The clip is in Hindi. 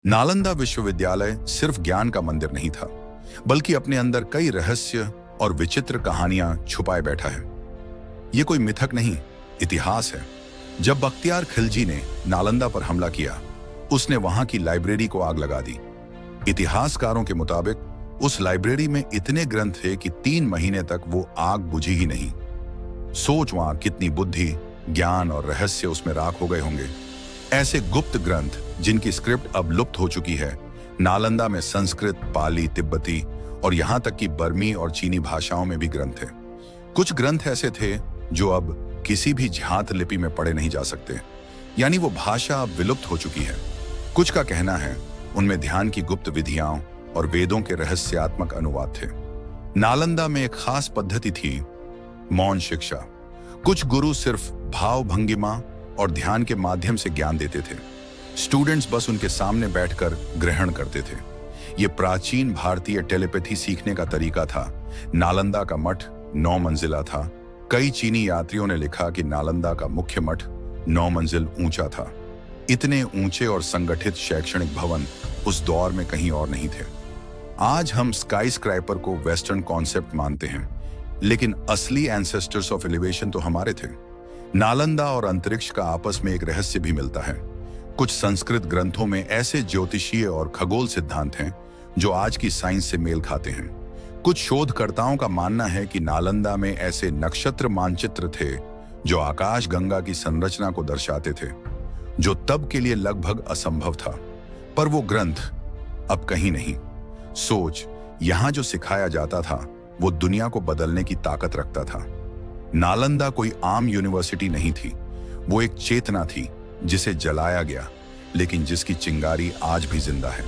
नालंदा विश्वविद्यालय सिर्फ ज्ञान का मंदिर नहीं था, बल्कि अपने अंदर कई रहस्य और विचित्र कहानियां छुपाए बैठा है। ये कोई मिथक नहीं, इतिहास है। जब बख्तियार खिलजी ने नालंदा पर हमला किया, उसने वहां की लाइब्रेरी को आग लगा दी। इतिहासकारों के मुताबिक उस लाइब्रेरी में इतने ग्रंथ थे कि 3 महीने तक वो आग बुझी ही नहीं। सोच वहां कितनी बुद्धि, ज्ञान और रहस्य उसमें राख हो गए होंगे। ऐसे गुप्त ग्रंथ जिनकी स्क्रिप्ट अब लुप्त हो चुकी है, नालंदा में संस्कृत, पाली, तिब्बती और यहां तक कि बर्मी और चीनी भाषाओं में भी ग्रंथ थे। कुछ ग्रंथ ऐसे थे जो अब किसी भी झात लिपि में पढ़े नहीं जा सकते, यानी वो भाषा अब विलुप्त हो चुकी है। कुछ का कहना है उनमें ध्यान की गुप्त विधियां और वेदों के रहस्यात्मक अनुवाद थे। नालंदा में एक खास पद्धति थी, मौन शिक्षा। कुछ गुरु सिर्फ भाव भंगिमा और ध्यान के माध्यम से ज्ञान देते थे। स्टूडेंट्स बस उनके सामने बैठकर ग्रहण करते थे। ये प्राचीन भारतीय टेलीपैथी सीखने का तरीका था। नालंदा का मठ 9 मंजिला था। कई चीनी यात्रियों ने लिखा कि नालंदा का मुख्य मठ 9 मंजिल ऊंचा था। इतने ऊंचे और संगठित शैक्षणिक भवन उस दौर में कहीं और नहीं थे। आज हम स्काई स्क्रैपर को वेस्टर्न कॉन्सेप्ट मानते हैं, लेकिन असली एंसेस्टर्स ऑफ एलिवेशन तो हमारे थे। नालंदा और अंतरिक्ष का आपस में एक रहस्य भी मिलता है। कुछ संस्कृत ग्रंथों में ऐसे ज्योतिषीय और खगोल सिद्धांत हैं जो आज की साइंस से मेल खाते हैं। कुछ शोधकर्ताओं का मानना है कि नालंदा में ऐसे नक्षत्र मानचित्र थे जो आकाश गंगा की संरचना को दर्शाते थे, जो तब के लिए लगभग असंभव था। पर वो ग्रंथ अब कहीं नहीं। सोच, यहां जो सिखाया जाता था वो दुनिया को बदलने की ताकत रखता था। नालंदा कोई आम यूनिवर्सिटी नहीं थी, वो एक चेतना थी जिसे जलाया गया, लेकिन जिसकी चिंगारी आज भी जिंदा है।